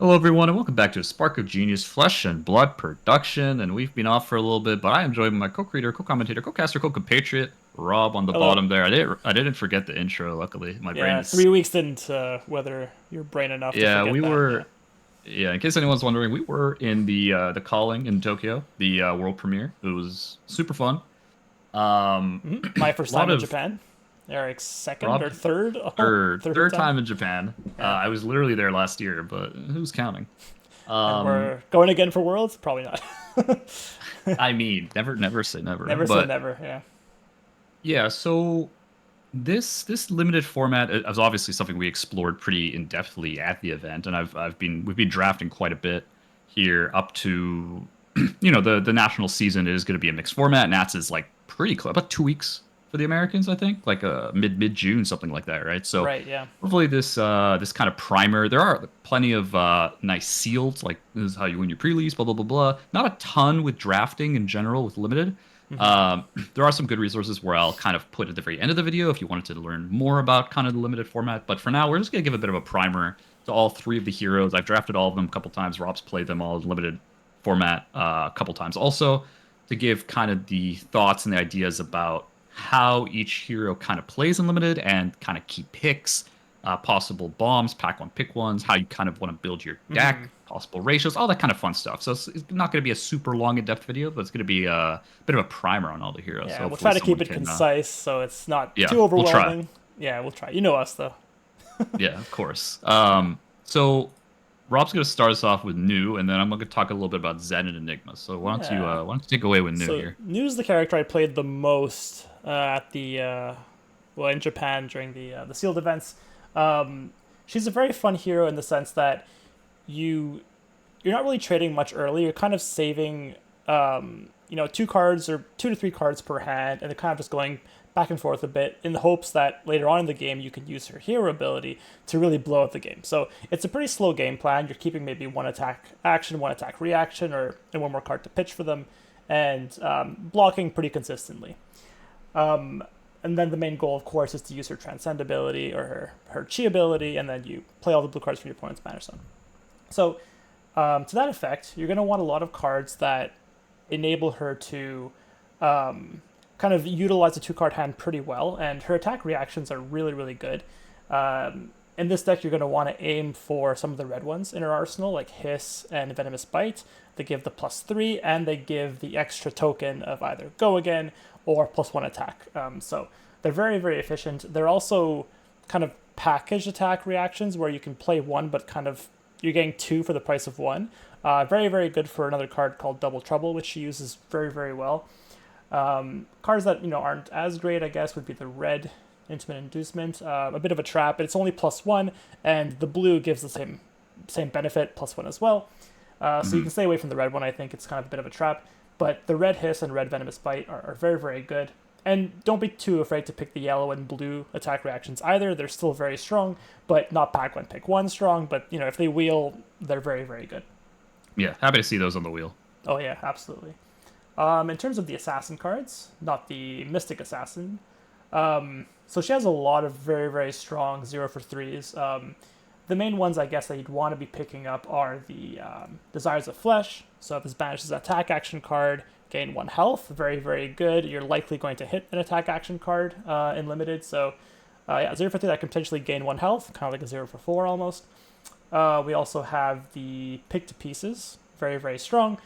Hello, everyone, and welcome back to a Spark of Genius Flesh and Blood production. And we've been off for a little bit, but I am joined by my co-creator, co-commentator, co-caster, co-compatriot, Rob on the Hello. bottom there. I didn't forget the intro. Luckily, my brain Yeah, is. 3 weeks didn't weather your brain enough to Yeah, forget we that. Yeah. were. Yeah, in case anyone's wondering, we were in the Calling in Tokyo, the world premiere. It was super fun. Um, My a first lot time in of Japan. Eric's second or Rob third? Oh, third third third time. time in Japan. Yeah. I was literally there last year, but who's counting? And Um, we're going again for Worlds? Probably not. I mean, never say never, Never say but. never. Yeah. Yeah, so this limited format is obviously something we explored pretty in depthly at the event, and we've been drafting quite a bit here up to the national season is going to be a mixed format. Nats is like pretty close, about 2 weeks for the Americans, I think, like mid June, something like that, right? So Right. Yeah. hopefully this kind of primer. There are plenty of nice sealed, like this is how you win your pre-lease, blah blah blah blah. Not a ton with drafting in general with limited. Um, there are some good resources where I'll kind of put at the very end of the video if you wanted to learn more about kind of the limited format. But for now, we're just gonna give a bit of a primer to all three of the heroes. I've drafted all of them a couple times. Rob's played them all in limited format a couple times also to give kind of the thoughts and the ideas about how each hero kind of plays in limited and kind of key picks, possible bombs, pack one, pick ones, how you kind of want to build your deck, possible ratios, all that kind of fun stuff. So it's not going to be a super long in-depth video, but it's going to be a bit of a primer on all the heroes. So Yeah. We'll hopefully try to keep someone it can, concise so it's not yeah, too we'll try. overwhelming. Yeah, we'll try. You know us, though. Yeah, of course. So Rob's going to start us off with new, and then I'm going to talk a little bit about Zen and Enigma. So Yeah. why don't you take away with new So, here? New's the character I played the most at well, in Japan during the sealed events. She's a very fun hero in the sense that you you're not really trading much early. You're kind of saving, 2 cards or 2 to 3 cards per hand, and they're kind of just going back and forth a bit in the hopes that later on in the game you can use her hero ability to really blow up the game. So it's a pretty slow game plan. You're keeping maybe one attack action, one attack reaction, or and one more card to pitch for them, and blocking pretty consistently. And then the main goal, of course, is to use her transcend ability or her chi ability, and then you play all the blue cards from your opponent's mana stone. So to that effect, you're going to want a lot of cards that enable her to kind of utilize the 2 card hand pretty well, and her attack reactions are really, really good. In this deck, you're going to want to aim for some of the red ones in her arsenal, like Hiss and Venomous Bite. They give the +3, and they give the extra token of either Go Again or +1 attack. So they're very, very efficient. They're also kind of packaged attack reactions where you can play one, but kind of you're getting two for the price of one. Very, very good for another card called Double Trouble, which she uses very, very well. Cards that aren't as great, I guess, would be the red Intimate Inducement, a bit of a trap, but it's only +1, and the blue gives the same benefit, +1 as well. So you Mhm. can stay away from the red one. I think it's kind of a bit of a trap, but the red Hiss and red Venomous Bite are very, very good. And don't be too afraid to pick the yellow and blue attack reactions either. They're still very strong, but not pack one, pick one strong. But if they wheel, they're very, very good. Yeah, happy to see those on the wheel. Oh yeah, absolutely. In terms of the assassin cards, not the Mystic Assassin, so she has a lot of very, very strong 0 for 3s. The main ones, I guess, that you'd want to be picking up are the Desires of Flesh. So if this banishes an attack action card, gain 1 health. Very, very good. You're likely going to hit an attack action card in limited. So yeah, 0 for 3 that can potentially gain 1 health, kind of like a 0 for 4 almost. We also have the Pick to Pieces. Very, very strong.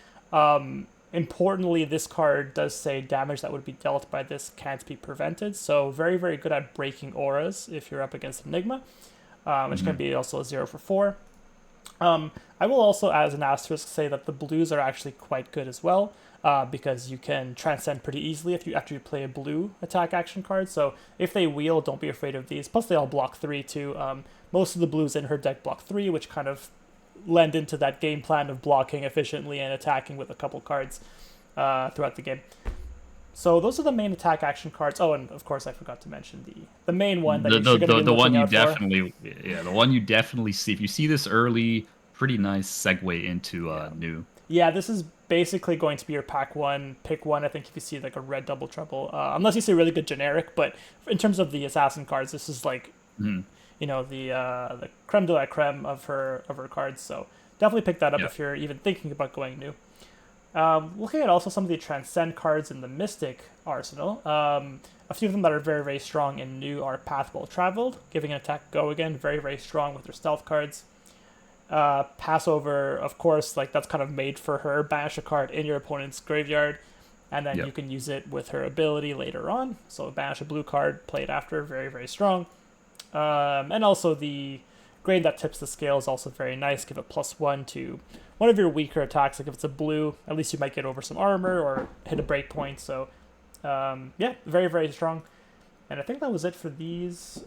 Importantly, this card does say damage that would be dealt by this can't be prevented. So very, very good at breaking auras if you're up against Enigma, which can Mhm. be also a 0 for 4. I will also, as an asterisk, say that the blues are actually quite good as well, because you can transcend pretty easily after you play a blue attack action card. So if they wheel, don't be afraid of these. Plus, they all block 3 too. Most of the blues in her deck block 3, which kind of lend into that game plan of blocking efficiently and attacking with a couple cards throughout the game. So those are the main attack action cards. Oh, and of course I forgot to mention the main one that The, you're the going to the be the one looking you out for. definitely yeah the one you definitely see if you see this early, pretty nice segue into Yeah. new. Yeah, this is basically going to be your pack one, pick one. I think if you see like a red double trouble, unless you see a really good generic, but in terms of the assassin cards, this is like Mhm. the creme de la creme of her cards. So definitely pick that up Yeah. if you're even thinking about going new. Looking at also some of the Transcend cards in the Mystic arsenal, a few of them that are very, very strong in new are Path Well Traveled, giving an attack go again, very, very strong with their stealth cards. Passover, of course, like that's kind of made for her. Banish a card in your opponent's graveyard, and then Yep. you can use it with her ability later on. So banish a blue card, play it after, very, very strong. And also the Grain That Tips the Scale is also very nice. Give it +1 to one of your weaker attacks. Like if it's a blue, at least you might get over some armor or hit a break point. So yeah, very, very strong. And I think that was it for these.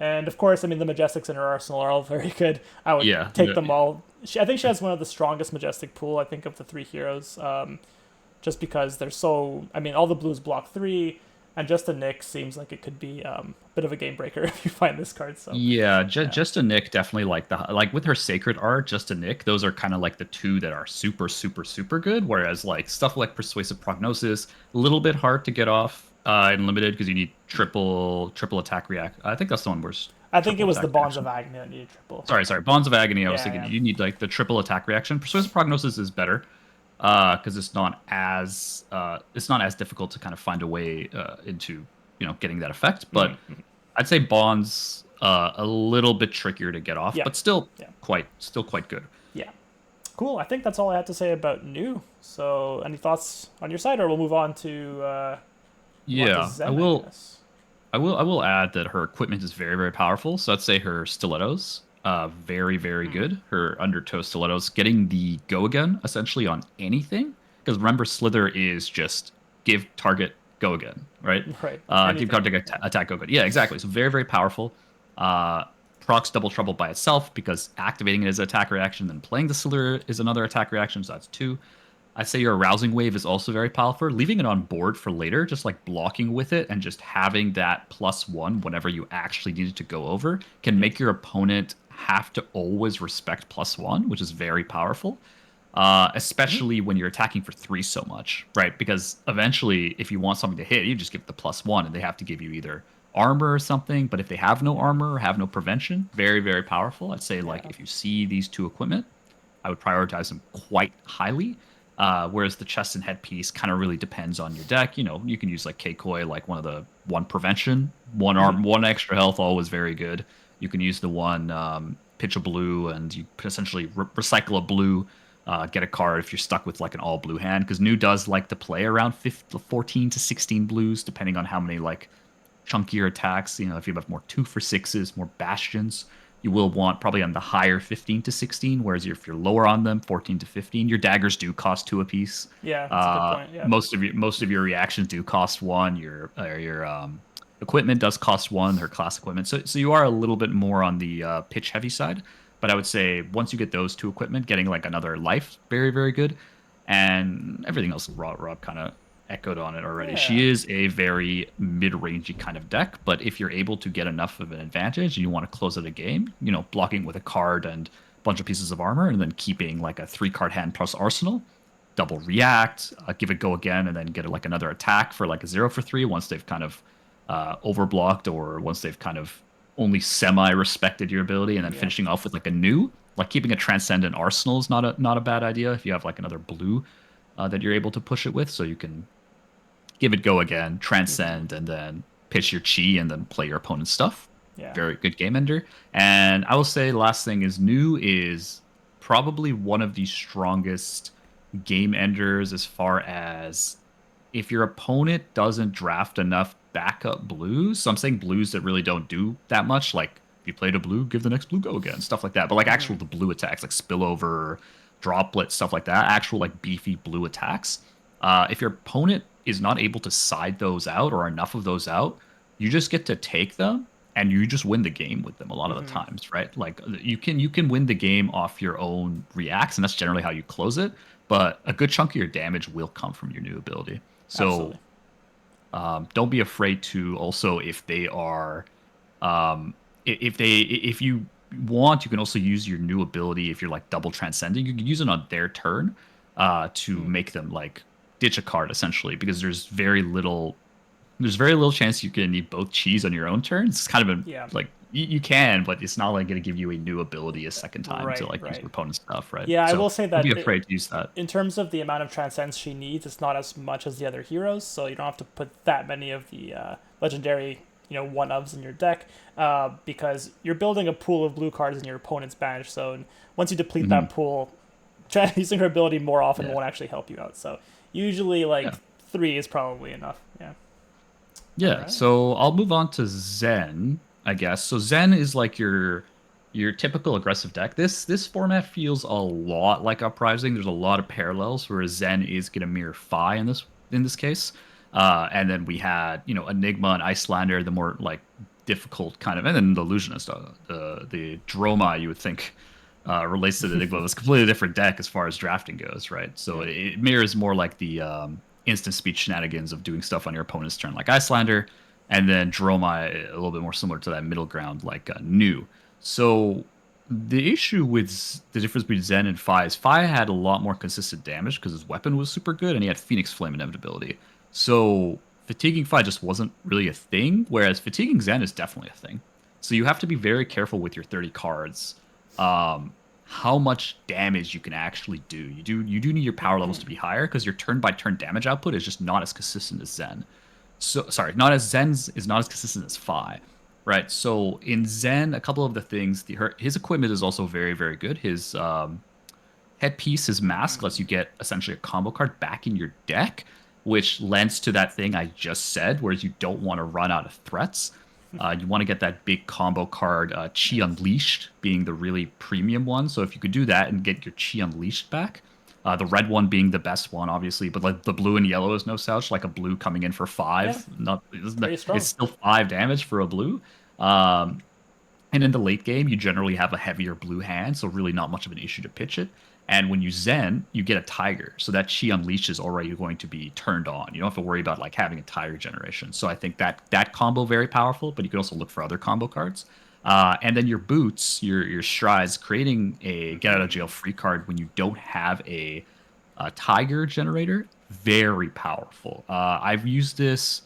And of course, I mean, the Majestics in her arsenal are all very good. I would Yeah. take them all. I think she has one of the strongest Majestic pool, I think, of the three heroes. Just because they're so. I mean, all the blues block 3, and just a Nick seems like it could be a bit of a game breaker if you find this card. So, Yeah, yeah. just a Nick definitely like with her Sacred Art, just a Nick, those are kind of like the two that are super super super good. Whereas like stuff like Persuasive Prognosis, a little bit hard to get off in limited because you need triple attack react. I think that's the one where it's I think it triple was the attack Bonds of reaction. Agony that needed triple. Sorry, Bonds of Agony. I was Yeah, thinking yeah. you need like the triple attack reaction. Persuasive Prognosis is better because it's not as difficult to kind of find a way into getting that effect. But I'd say Bond's a little bit trickier to get off, Yeah, but still yeah, quite good. yeah. Cool. I think that's all I had to say about new. So, any thoughts on your side, or we'll move on to Yeah, Zen, I guess. I will add that her equipment is very, very powerful. So I'd say her stilettos, very, very good. Her undertow stilettos, getting the go again essentially on anything. Because remember, Slither is just give target go again, right? Right. Give Anything. target Yeah. attack go again. Yeah, exactly. So very, very powerful. Procs double trouble by itself because activating it as an attack reaction, then playing the Slither is another attack reaction. So that's two. I'd say your arousing wave is also very powerful. Leaving it on board for later, just like blocking with it and just having that +1 whenever you actually need it to go over can Yeah. make your opponent have to always respect +1, which is very powerful. Especially when you're attacking for 3 so much, right? Because eventually, if you want something to hit, you just give the +1 and they have to give you either armor or something. But if they have no armor or have no prevention, very, very powerful. I'd say, like, Yeah. if you see these two equipment, I would prioritize them quite highly. Whereas the chest and headpiece kind of really depends on your deck. You can use like K-Koi, like one of the one prevention, one arm, one extra health, always very good. You can use the one pitch a blue, and you essentially recycle a blue, get a card if you're stuck with like an all blue hand. Because New does like to play around 14 to 16 blues, depending on how many like chunkier attacks. If you have more 2 for 6s, more bastions, you will want probably on the higher 15 to 16. Whereas if you're lower on them, 14 to 15, your daggers do cost 2 apiece. Yeah. That's a good point. Yeah. Most of your reactions do cost 1. Your equipment does cost 1. Her class equipment, so you are a little bit more on the pitch heavy side. But I would say once you get those two equipment, getting like another life, very very good, and everything else Rob kind of echoed on it already. Yeah. She is a very mid-rangey kind of deck, but if you're able to get enough of an advantage and you want to close out a game, blocking with a card and a bunch of pieces of armor, and then keeping like a 3-card hand plus arsenal, double react, give it go again, and then get like another attack for like a 0 for 3 once they've kind of overblocked or once they've kind of only semi-respected your ability, and then Yeah. finishing off with like a new, like keeping a transcendent arsenal is not a bad idea if you have like another blue that you're able to push it with, so you can give it go again, transcend, and then pitch your chi and then play your opponent's stuff. Yeah. Very good game ender. And I will say last thing is New is probably one of the strongest game enders as far as if your opponent doesn't draft enough backup blues. So I'm saying blues that really don't do that much, like if you played a blue, give the next blue go again, stuff like that. But like actual the blue attacks, like spillover, droplet, stuff like that, actual like beefy blue attacks. If your opponent is not able to side those out or enough of those out, you just get to take them and you just win the game with them a lot of the times, right? Like you can win the game off your own reacts, and that's generally how you close it. But a good chunk of your damage will come from your new ability. So Absolutely. don't be afraid to also if they are if you want, you can also use your new ability if you're like double transcending. You can use it on their turn to make them like ditch a card essentially because there's very little chance you can need both cheese on your own turn. It's kind of a Yeah. like You can, but it's not like going to give you a new ability a second time to Right, like use your right. opponent's stuff, right? Yeah, I So will say don't that be afraid to use that. in terms of the amount of transcends she needs, it's not as much as the other heroes, so you don't have to put that many of the legendary, one ofs in your deck, because you're building a pool of blue cards in your opponent's bench. So once you deplete Hmm. that pool, using her ability more often Yeah, won't actually help you out. So usually, yeah, like, three is probably enough. Yeah. All yeah. right. So I'll move on to Zen, I guess. So Zen is like your typical aggressive deck. This format feels a lot like Uprising. There's a lot of parallels where Zen is going to mirror Fi in this case. And then we had Enigma and Icelander, the more like difficult kind of, and then the Illusionist, the Droma you would think relates to the Enigma. It's a completely different deck as far as drafting goes, right? So Yeah. it mirrors more like the instant speed shenanigans of doing stuff on your opponent's turn, like Icelander, and then Droma a little bit more similar to that middle ground, like New. So the issue with the difference between Zen and Fi is Fi had a lot more consistent damage because his weapon was super good and he had Phoenix Flame inevitability. So fatiguing Fi just wasn't really a thing, whereas fatiguing Zen is definitely a thing. So you have to be very careful with your 30 cards. Um, how much damage you can actually do. You do need your power levels to be higher because your turn by turn damage output is just not as consistent as Zen. So sorry, not as Zen's is not as consistent as Fi. Right. So in Zen, a couple of the things, his equipment is also very, very good. His headpiece, his mask lets you get essentially a combo card back in your deck, which lends to that thing I just said, whereas you don't want to run out of threats. You want to get that big combo card, Chi Nice. Unleashed being the really premium one. So if you could do that and get your Chi Unleashed back, the red one being the best one, obviously, but like the blue and yellow is no slouch. Like a blue coming in for Yeah. five, not Pretty it's strong. still 5 damage for a blue. Um, and in the late game, you generally have a heavier blue hand, so really not much of an issue to pitch it. And when you Zen, you get a Tiger, so that Chi Unleash is already going to be turned on. You don't have to worry about like having a Tiger generation. So I think that combo very powerful, but you can also look for other combo cards. And then your boots, your strides, creating a get out of jail free card when you don't have a Tiger generator, very powerful. I've used this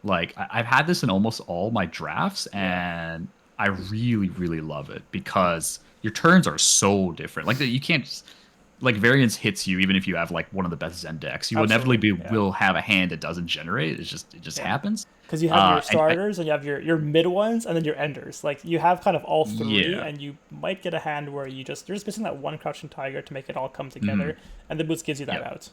like I've had this in almost all my drafts, Yeah. and I really, really love it because your turns are so different. Like you can't like variance hits you even if you have like one of the best Zen decks. You inevitably Absolutely. Yeah. will have a hand that doesn't generate. It just Yeah. happens. Because you have your And starters and you have your mid ones and then your enders. Like you have kind of all three, yeah, and you might get a hand where you're just missing that one crouching tiger to make it all come mhm, together, and the boots gives you that yeah. out.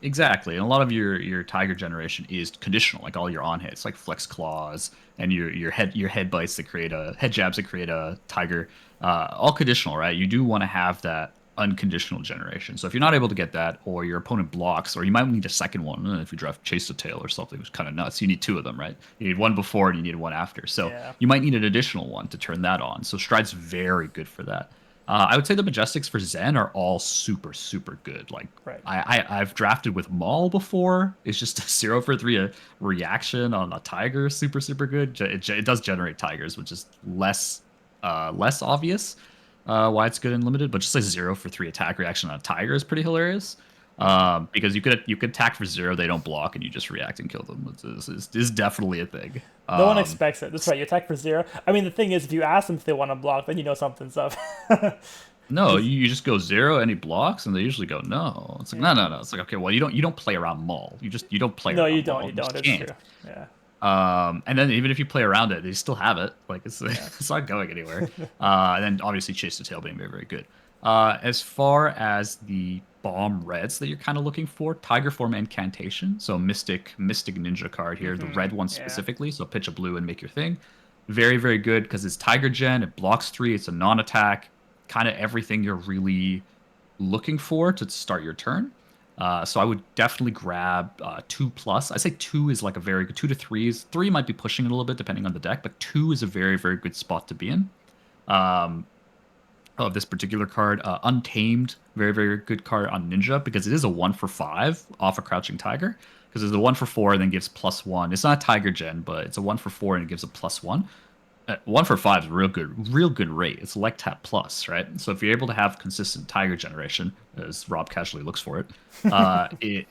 Exactly, and a lot of your Tiger generation is conditional, like all your on hits, like Flex Claws and your head bites that create a head jabs that create a Tiger, all conditional, right? You do want to have that unconditional generation. So if you're not able to get that, or your opponent blocks, or you might need a second one if you draft Chase the Tail or something, which is kind of nuts. You need two of them, right? You need one before and you need one after. So Yeah. you might need an additional one to turn that on. So Stride's very good for that. I would say the Majestics for Zen are all super, super good. Like Right. I've drafted with Maul before. It's just a 0 for 3 a reaction on a Tiger, super, super good. It does generate Tigers, which is less obvious why it's good and limited. But just a 0 for 3 attack reaction on a Tiger is pretty hilarious. Because you could attack for 0, they don't block, and you just react and kill them. This is definitely a thing. No one expects it. That's right. You attack for zero. I mean, the thing is, if you ask them if they want to block, then you know something's up. No, Because you just go 0 any blocks, and they usually go no. It's like no, yeah. no, no. It's like okay, well you don't play around Maul. You don't play No, you around don't. Maul. You You don't. just It's can't. true. Yeah. And then even if you play around it, they still have it. Like it's Yeah. it's not going anywhere. And then obviously Chase the Tail being very, very good. As far as the bomb reds that you're kind of looking for, Tiger Form Incantation. So Mystic Ninja card here, the red one Yeah. specifically. So pitch a blue and make your thing. Very, very good because it's Tiger Gen. It blocks 3. It's a non-attack. Kind of everything you're really looking for to start your turn. So I would definitely grab 2 plus. I say 2 is like a very good 2 to 3s. 3 might be pushing it a little bit depending on the deck, but 2 is a very, very good spot to be in. Um, of this particular card, Untamed, very, very good card on Ninja because it is a 1 for 5 off a Crouching Tiger. Because it's a 1 for 4 and then gives +1. It's not a Tiger Gen, but it's a 1 for 4 and it gives a +1. 1 for 5 is a real good rate. It's like tap plus, right? So if you're able to have consistent Tiger generation, as Rob casually looks for it,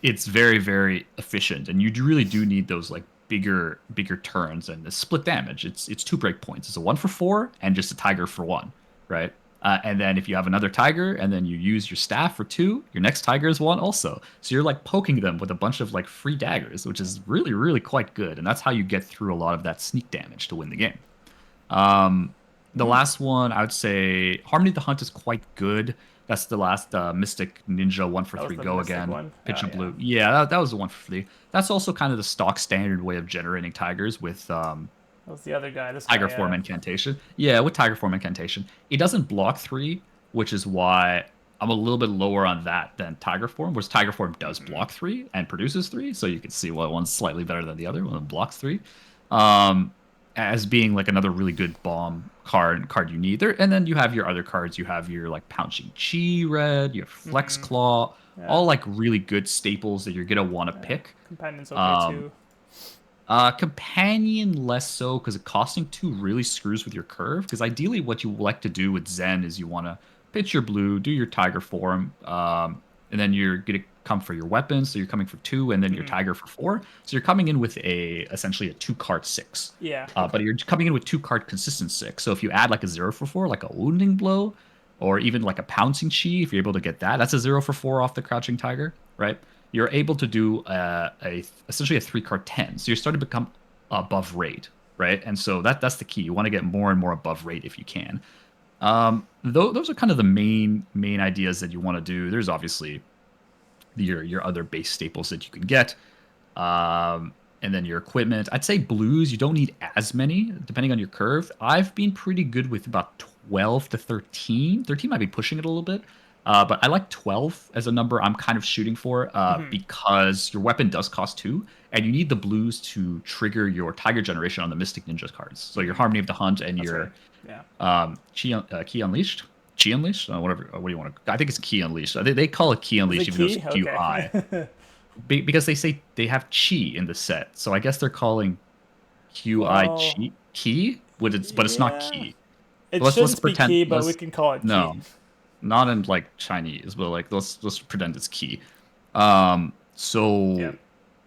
it's very, very efficient, and you really do need those like bigger turns and the split damage. It's two break points. It's a 1 for 4 and just a tiger for 1, right? And then if you have another tiger and then you use your staff for 2, your next tiger is 1 also. So you're like poking them with a bunch of like free daggers, which is really really quite good. And that's how you get through a lot of that sneak damage to win the game. Um, the last one, I would say Harmony of the Hunt is quite good. That's the last Mystic Ninja one for That was three. the Go Mystic again. one. Pitch a Yeah. blue. Yeah, that was the one for three. That's also kind of the stock standard way of generating tigers with That was the other guy. This guy, Tiger Form yeah. Incantation. Yeah, with Tiger Form Incantation. It doesn't block 3, which is why I'm a little bit lower on that than Tiger Form, whereas Tiger Form does block 3 and produces 3, so you can see why one's slightly better than the other, one blocks 3. Um, as being like another really good bomb card you need there. And then you have your other cards. You have your like Pouncing Chi red, you have Flex Claw, Yeah. all like really good staples that you're gonna want to Yeah. pick. Companion's okay Um, too. Companion less so because costing 2 really screws with your curve. Because ideally, what you like to do with Zen is you want to pitch your blue, do your Tiger form, and then you're gonna come for your weapons. So you're coming for 2, and then your Tiger for 4. So you're coming in with essentially a 2 card 6. Yeah. But Okay. you're coming in with 2 card consistent 6. So if you add like a 0 for 4, like a wounding blow, or even like a pouncing chi, if you're able to get that, that's a 0 for 4 off the crouching tiger, right? You're able to do essentially a 3 card 10. So you're starting to become above rate, right? And so that's the key. You want to get more and more above rate if you can. Those are kind of the main ideas that you want to do. There's obviously your other base staples that you can get. And then your equipment. I'd say blues, you don't need as many, depending on your curve. I've been pretty good with about 12 to 13. 13 might be pushing it a little bit. But I like 12 as a number I'm kind of shooting for because your weapon does cost 2, and you need the blues to trigger your Tiger generation on the Mystic Ninja cards. So your Harmony of the Hunt and That's right. your Yeah. Key Unleashed? Chi Unleashed? Whatever. What do you want to? I think it's Key Unleashed. They call it Key Is it Unleashed even though it's key? QI. Okay. Because they say they have chi in the set, so I guess they're calling QI Well, chi key, but it's not yeah. key. It Let's shouldn't be pretend key, but we let's can call it key. no, not in like Chinese, but like let's pretend it's key. Yeah. So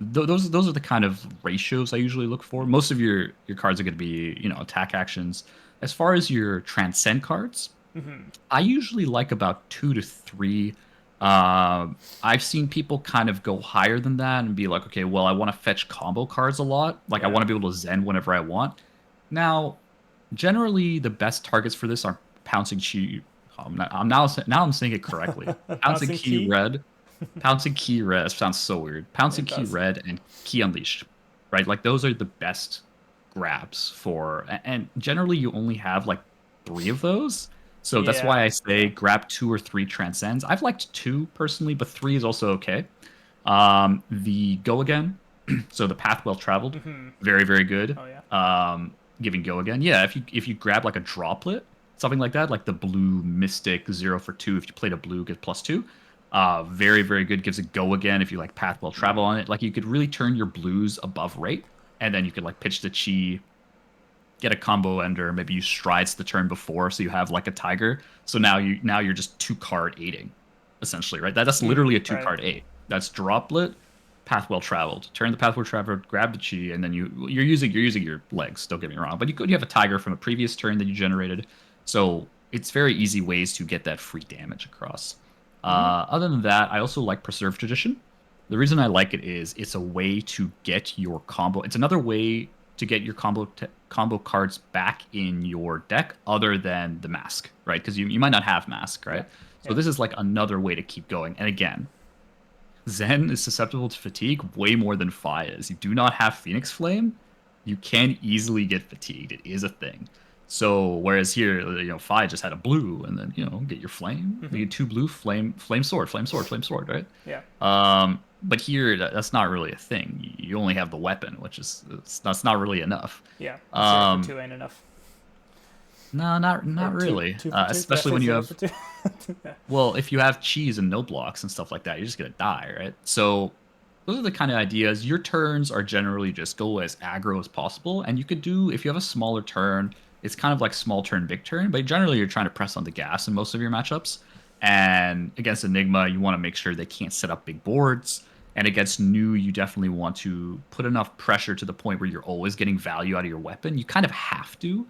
those are the kind of ratios I usually look for. Most of your cards are going to be attack actions. As far as your transcend cards, I usually like about 2 to 3. I've seen people kind of go higher than that and be like, okay, well, I want to fetch combo cards a lot. Like, I Yeah. want to be able to Zen whenever I want. Now, generally, the best targets for this are Pouncing Chi. Now I'm saying it correctly. Pouncing Bouncing Key key. Red, Pouncing Key Red sounds so weird. Pouncing It Key does. Red and Key Unleashed, right? Like those are the best grabs for, and generally you only have like 3 of those. So that's Yeah. why I say Yeah. grab 2 or 3 transcends. I've liked 2 personally, but 3 is also okay. The go again, so the path well traveled, very very good. Oh yeah. Giving go again, yeah. If you grab like a droplet, something like that, like the blue mystic 0 for 2. If you played a blue, get +2. Very very good. Gives a go again if you like path well travel on it. Like you could really turn your blues above rate, and then you could like pitch the chi, get a combo ender, maybe you strides the turn before, so you have like a tiger. So now you're just 2 card aiding, essentially, right? That's literally a two Right. card eight. That's droplet, path well traveled. Turn the path well traveled, grab the chi, and then you're using your legs. Don't get me wrong, but you have a tiger from a previous turn that you generated, so it's very easy ways to get that free damage across. Other than that, I also like Preserve Tradition. The reason I like it is it's a way to get your combo. It's another way to get your combo cards back in your deck other than the mask, right? Because you might not have mask, Yeah. right? So Yeah. this is like another way to keep going. And again, Zen is susceptible to fatigue way more than Fi is. You do not have Phoenix Flame, you can easily get fatigued. It is a thing. So whereas here, Fi just had a blue, and then get your flame. You get 2 blue, flame sword, flame sword, flame sword, right? Yeah. But here that's not really a thing. You only have the weapon, which that's not really enough. Yeah. 0 for 2 Um, ain't enough. no, not Or two. really. 2 for 2. Did I Especially say when you 0 for have 2? Yeah. well, if you have cheese and no blocks and stuff like that, you're just gonna die, right? So those are the kind of ideas. Your turns are generally just go as aggro as possible, and you could do if you have a smaller turn. It's kind of like small turn, big turn, but generally you're trying to press on the gas in most of your matchups. And against Enigma, you want to make sure they can't set up big boards, And against new, you definitely want to put enough pressure to the point where you're always getting value out of your weapon. You kind of have to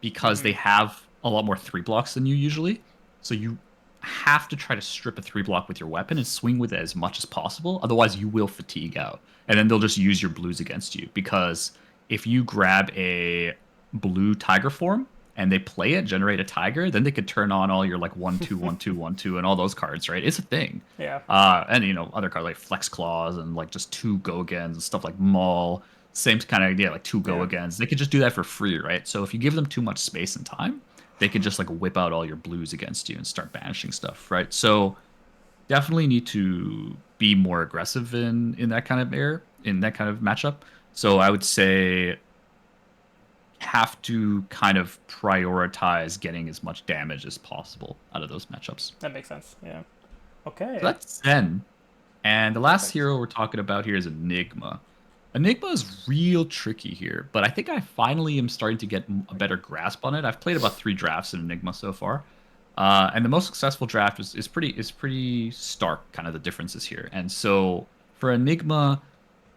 because they have a lot more three blocks than you usually. So you have to try to strip a three block with your weapon and swing with it as much as possible. Otherwise, you will fatigue out. And then they'll just use your blues against you. Because if you grab a blue tiger form and they play it, generate a tiger, then they could turn on all your like 1/2, 1/2, 1/2, and all those cards, right? It's a thing. Yeah. And other cards like Flex Claws and like just two go agains and stuff like Maul. Same kind of idea, like two go Yeah. agains. They could just do that for free, right? So if you give them too much space and time, they could just like whip out all your blues against you and start banishing stuff, right? So definitely need to be more aggressive in that kind of in that kind of matchup. So I would say have to kind of prioritize getting as much damage as possible out of those matchups. That makes sense. Yeah. So Okay. that's Zen. And the last Perfect. hero we're talking about here is Enigma. Enigma is real tricky here, but I think I finally am starting to get a better grasp on it. I've played about 3 drafts in Enigma so far, and the most successful draft is pretty stark, kind of the differences here. And so for Enigma,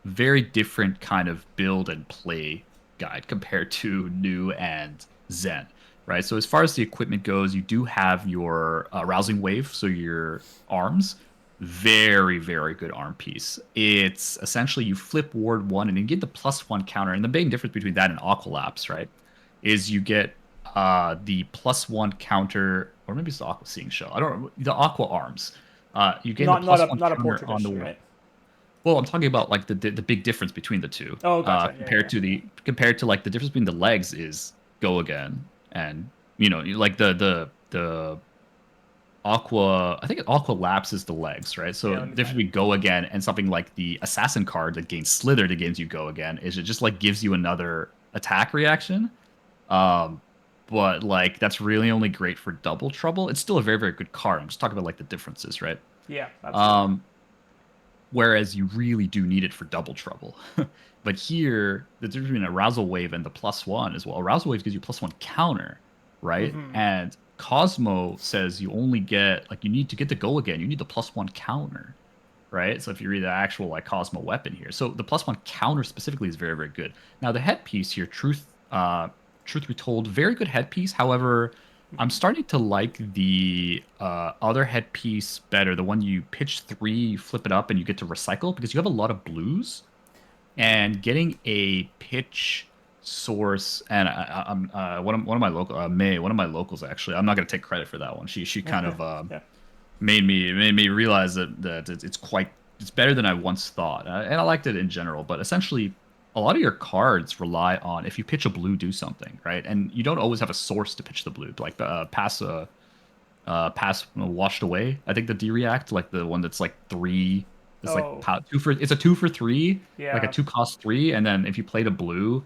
very different kind of build and play guide compared to New and Zen, right? So as far as the equipment goes, you do have your rousing wave, so your arms, very very good arm piece. It's essentially you flip ward one and you get the +1 counter. And the main difference between that and Aqualapse, right, is you get the +1 counter, or maybe it's the Aqua Seeing Shell. I don't know, the Aqua arms. You gain the +1 Not a poor counter on the tradition, right? well, I'm talking about like the big difference between the two. Oh, gotcha. Yeah, yeah. Compared to like the difference between the legs is go again, and like the aqua. I think aqua lapse is the legs, right? So Yeah. the Let me difference find it. between go again and something like the assassin card that gains slither that gains you go again is it just like gives you another attack reaction. Um, but like that's really only great for double trouble. It's still a very very good card. I'm just talking about like the differences, right? Yeah. Absolutely. Um, Whereas you really do need it for double trouble. But here, the difference between arousal wave and the +1 is, well, arousal wave gives you +1 counter, right? And Cosmo says you only get like you need to get the go again. You need the +1 counter, right? So if you read the actual like Cosmo weapon here, so the +1 counter specifically is very very good. Now the headpiece here, truth be told, very good headpiece. However, I'm starting to like the other headpiece better. The one you pitch three, you flip it up, and you get to recycle because you have a lot of blues. And getting a pitch source, and I'm one of my local May, one of my locals actually. I'm not gonna take credit for that one. She kind of Yeah. made me realize that it's better than I once thought, and I liked it in general. But essentially, a lot of your cards rely on if you pitch a blue, do something, right? And you don't always have a source to pitch the blue, like the pass washed away. I think the D react, like the one that's like three. It's like Oh. it's a 2 for 3, like a Yeah. 2 cost 3, and then if you played a blue,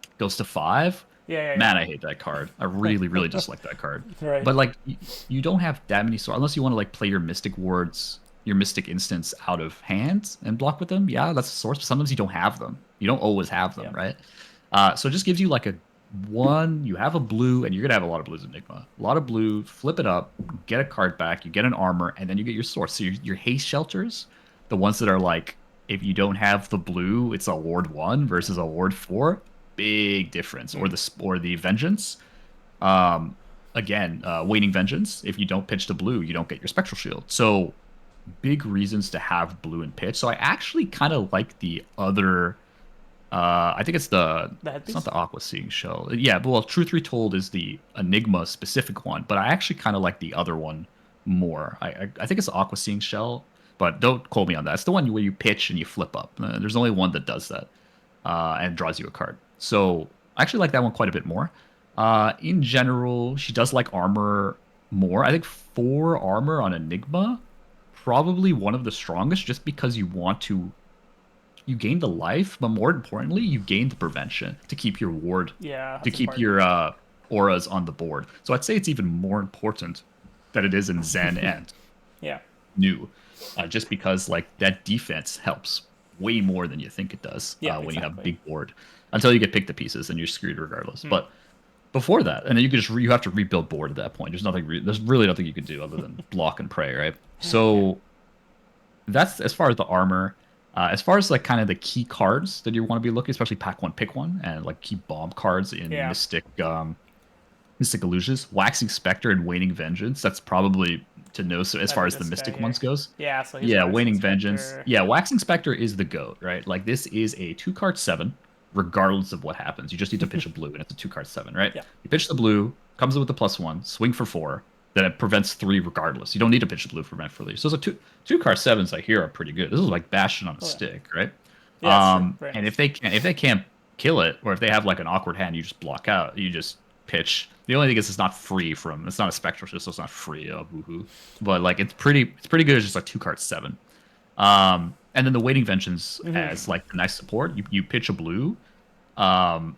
it goes to 5. Yeah. Man, I hate that card. I really, really dislike that card. Yeah. Right. But like, you don't have that many swords unless you want to like play your Mystic wards, your Mystic instants out of hand and block with them. Yeah, that's a source. But sometimes you don't have them. You don't always have them, Yeah. right? So it just gives you like a one. You have a blue, and you're gonna have a lot of blues in Enigma. A lot of blue. Flip it up, get a card back. You get an armor, and then you get your source. So your haste shelters, the ones that are like, if you don't have the blue, it's a ward 1 versus a ward 4. Big difference. Or the vengeance. Again, waning vengeance. If you don't pitch the blue, you don't get your spectral shield. So big reasons to have blue and pitch. So I actually kind of like the other. I think The it's not headpiece. the Aqua Seeing Shell. Yeah, but well, Truth Retold is the Enigma specific one, but I actually kind of like the other one more. I think it's the Aqua Seeing Shell, but don't quote me on that. It's the one where you pitch and you flip up. There's only one that does that, and draws you a card. So I actually like that one quite a bit more. In general, she does like armor more. I think 4 armor on Enigma, probably one of the strongest, just because you gain the life, but more importantly, you gain the prevention to keep your ward, Yeah. to That's keep important. your auras on the board. So I'd say it's even more important that it is in Zen and Yeah. New, just because like that defense helps way more than you think it does Yeah. when you have Exactly. big board. Until you get pick the pieces, and you're screwed regardless. But before that, and then you can you have to rebuild board at that point. There's really nothing you can do other than block and pray, right? Yeah. So that's as far as the armor. As far as like kind of the key cards that you want to be looking, especially pack one, pick one, and like key bomb cards in Yeah, Mystic Illusions, Waxing Spectre, and Waning Vengeance. That's probably to know so as that'd far be as the this guy Mystic here. ones goes. Yeah, so he's Yeah, Waxing Waning Vengeance. Spectre. Yeah, Waxing Spectre is the GOAT, right? Like this is a 2-card 7, regardless of what happens. You just need to pitch a blue, and it's a 2-card 7, right? Yeah, You pitch the blue, comes in with the +1, swing for 4, then it prevents 3 regardless. You don't need to pitch the blue for prevent 4. So the two-card 7s I hear are pretty good. This is like Bastion on a okay. stick, right? Yeah, it's true. Very And nice. if they can't kill it, or if they have like an awkward hand, you just block out. You just pitch. The only thing is it's not free from. It's not a spectral shield, so it's not free. Oh, boo-hoo. But like it's pretty good. It's just like 2-card 7. And then the Waiting Vengeance as like a nice support. You pitch a blue, um,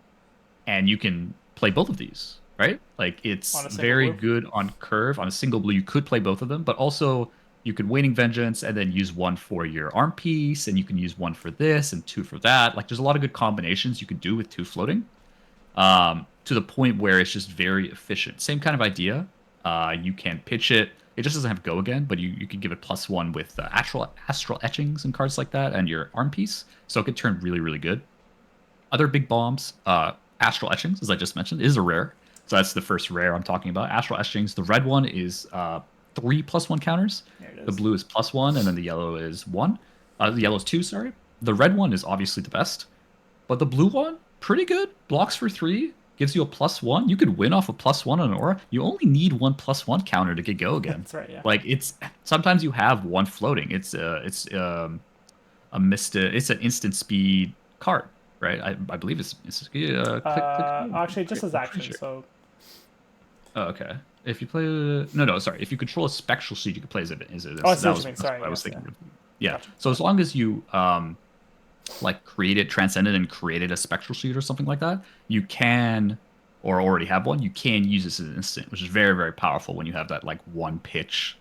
and you can play both of these, right? Like it's On a single very blue. good on curve. On a single blue, you could play both of them, but also you could Waiting Vengeance and then use one for your arm piece, and you can use one for this and two for that. Like there's a lot of good combinations you could do with two floating, to the point where it's just very efficient. Same kind of idea. You can pitch it. It just doesn't have go again, but you can give it +1 with astral etchings and cards like that, and your arm piece, so it could turn really really good. Other big bombs, Astral Etchings, as I just mentioned, is a rare. So that's the first rare I'm talking about. Astral Etchings, the red one is 3+1 counters. There it The is. blue is +1, and then the yellow is 1. The yellow is 2, sorry. The red one is obviously the best. But the blue one, pretty good. Blocks for 3, gives you a +1. You could win off a +1 on an aura. You only need one +1 counter to get go again. That's right. Yeah. Like it's sometimes you have one floating. A it's an instant speed card, right? I believe it's click. Actually, it just says I'm pretty action. sure. So Oh, okay. If you play no, sorry. If you control a spectral seed, you can play as it is. oh, I see That what you was mean. that's Sorry. what I was Yes. Yeah. thinking of. Yeah. Gotcha. So as long as you like created transcended and created a spectral seed or something like that, you can or already have one, you can use this as an instant, which is very very powerful when you have that like one pitch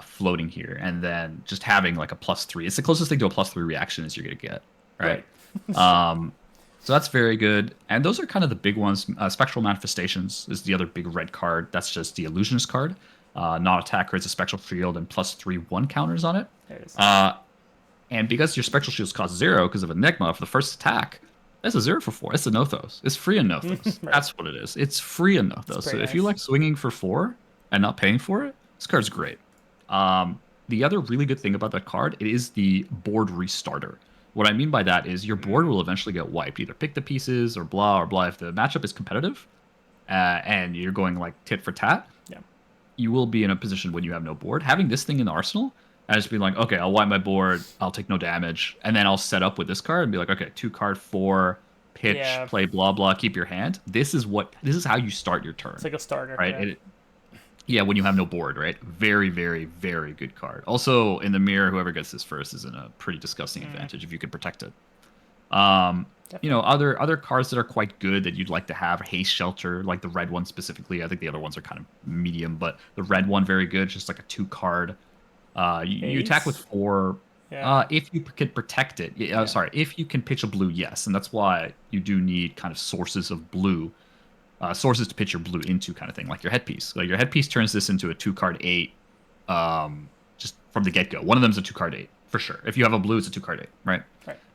floating here, and then just having like a +3. It's the closest thing to a +3 reaction as you're gonna get, right? Right. So that's very good. And those are kind of the big ones. Spectral Manifestations is the other big red card. That's just the Illusionist card. Non-attack creates a Spectral Shield and +3/+1 counters on it. There it is. And because your Spectral Shields cost 0 because of Enigma for the first attack, that's a 0 for 4. It's a Nothos. It's free in Nothos. Right. That's what it is. It's free in It's Nothos. So pretty if you nice. like swinging for 4 and not paying for it, this card's great. The other really good thing about that card, it is the board restarter. What I mean by that is your board will eventually get wiped. Either pick the pieces or blah or blah. If the matchup is competitive, and you're going like tit for tat, Yeah. you will be in a position when you have no board. Having this thing in the arsenal, and just being like, okay, I'll wipe my board, I'll take no damage, and then I'll set up with this card and be like, okay, 2-card 4, pitch, Yeah. play blah blah, keep your hand. This is how you start your turn, It's like a starter. right? Yeah. Yeah, when you have no board, right? Very, very, very good card. Also, in the mirror, whoever gets this first is in a pretty disgusting advantage if you can protect it. Definitely. Other cards that are quite good that you'd like to have, Haste Shelter, like the red one specifically. I think the other ones are kind of medium, but the red one very good, just like a 2-card. You attack with Haste? 4. Yeah. If you can protect it, Yeah. sorry, if you can pitch a blue, yes, and that's why you do need kind of sources of blue, sources to pitch your blue into, kind of thing, like your headpiece. Like your headpiece turns this into a 2-card 8, just from the get go. One of them is a 2-card 8 for sure. If you have a blue, it's a 2-card 8, right?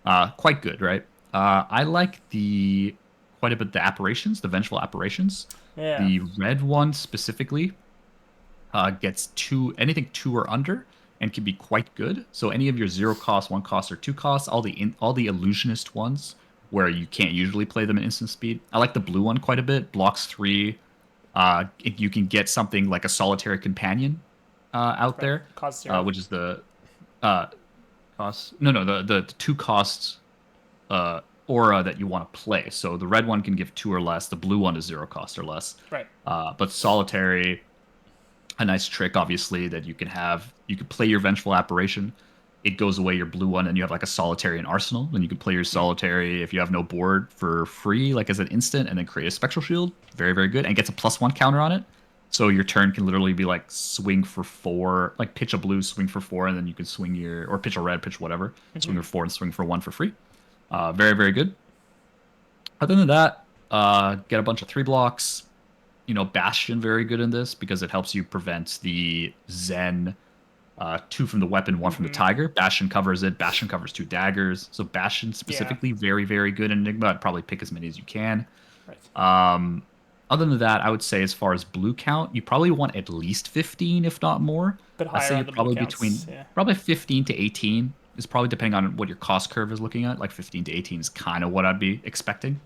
Right. Quite good, right? I like quite a bit the apparitions, the vengeful apparitions. Yeah. The red one specifically gets anything 2 or under, and can be quite good. So any of your 0 cost, 1 cost, or 2 costs, all the illusionist ones where you can't usually play them in instant speed. I like the blue one quite a bit. Blocks 3. You can get something like a solitary companion out Right. there, Cost 0. which is the uh, cost. No, the 2 costs aura that you want to play. So the red one can give 2 or less. The blue one is 0 cost or less. Right. But solitary, a nice trick, obviously, that you can have. You can play your vengeful apparition. It goes away your blue one, and you have like a solitary in arsenal. Then you can play your solitary if you have no board for free, like as an instant, and then create a spectral shield. Very, very good, and gets a +1 counter on it. So your turn can literally be like swing for 4, like pitch a blue, swing for 4, and then you can swing or pitch a red, pitch whatever, swing for 4 and swing for 1 for free. Very, very good. Other than that, get a bunch of 3 blocks. Bastion very good in this because it helps you prevent the Zen 2 from the weapon, 1 from the tiger. Bastion covers it. Bastion covers 2 daggers. So Bastion Yeah. specifically, very, very good in Enigma. I'd probably pick as many as you can. Right. Other than that, I would say as far as blue count, you probably want at least 15, if not more. Bit I'd higher say on you're the blue probably counts. between Yeah. probably 15 to 18 is probably depending on what your cost curve is looking at. Like 15 to 18 is kind of what I'd be expecting.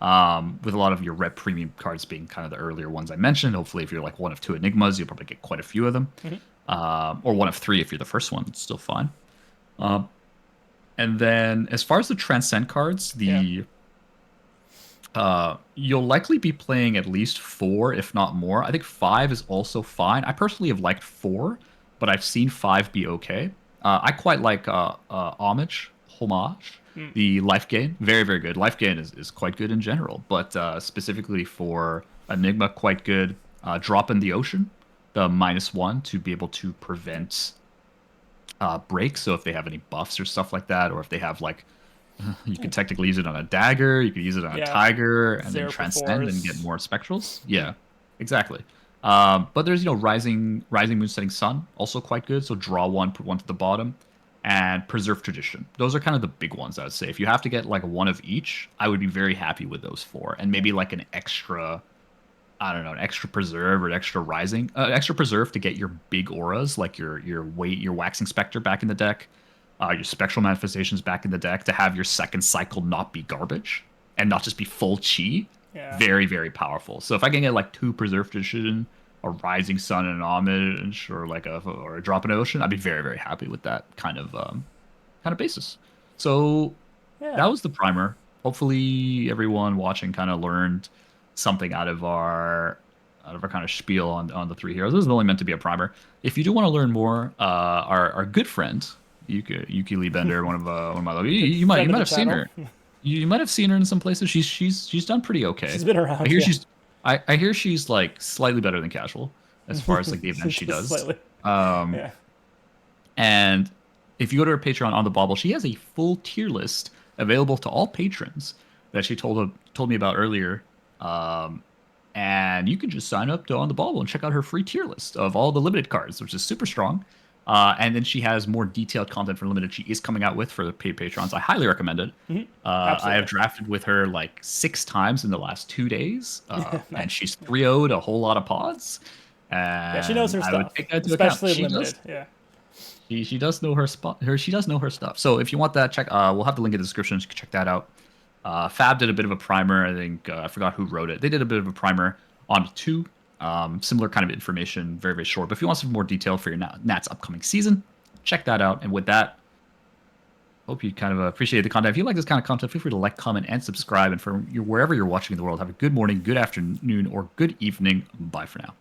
With a lot of your red premium cards being kind of the earlier ones I mentioned. Hopefully, if you're like 1 of 2 Enigmas, you'll probably get quite a few of them. Or 1 of 3 if you're the first one. It's still fine. And then as far as the Transcend cards, Yeah. You'll likely be playing at least 4, if not more. I think 5 is also fine. I personally have liked 4, but I've seen 5 be okay. I quite like Homage, the life gain. Very, very good. Life gain is quite good in general, but specifically for Enigma, quite good. Drop in the Ocean, the -1 to be able to prevent breaks. So if they have any buffs or stuff like that, or if they have like you can technically use it on a dagger, you could use it on a Yeah. tiger, and then 0 for transcend and 4s. get more spectrals. Yeah, exactly. But there's rising moon, setting sun, also quite good. So draw 1, put 1 to the bottom, and preserve tradition. Those are kind of the big ones I would say. If you have to get like 1 of each, I would be very happy with those 4, and maybe like an extra. I don't know, an extra preserve or an extra preserve to get your big auras, like your waxing specter back in the deck, your spectral manifestations back in the deck, to have your second cycle not be garbage and not just be full chi. Yeah. Very, very powerful. So if I can get like 2 preserve tradition, a rising sun and an homage, or like a drop in ocean, I'd be very, very happy with that kind of basis. So that Yeah. was the primer. Hopefully, everyone watching kind of learned something out of our kind of spiel on the 3 heroes. This is only meant to be a primer. If you do want to learn more, our good friend Yuki Lee Bender, one of my Good you might friend of the have seen channel. her. You might have seen her in some places. She's done pretty okay. She's been I around. hear Yeah. she's I hear she's like slightly better than casual as far as like the events she Just does. slightly. Um, Yeah. and if you go to her Patreon on the Bobble, she has a full tier list available to all patrons that she told me about earlier. And you can just sign up to On the Bobble and check out her free tier list of all the limited cards, which is super strong. And then she has more detailed content for limited she is coming out with for the paid patrons. I highly recommend it. I have drafted with her like 6 times in the last 2 days, and she's 3-0'd a whole lot of pods. Yeah, she knows And her I would stuff, take that into account. especially limited. Yeah. She does know her spot. She does know her stuff. So if you want that, check. We'll have the link in the description. You can check that out. Fab did a bit of a primer. I think I forgot who wrote it. They did a bit of a primer on 2. Similar kind of information, very, very short. But if you want some more detail for your Nats upcoming season, check that out. And with that, hope you kind of appreciate the content. If you like this kind of content, feel free to like, comment, and subscribe. And for wherever you're watching in the world, have a good morning, good afternoon, or good evening. Bye for now.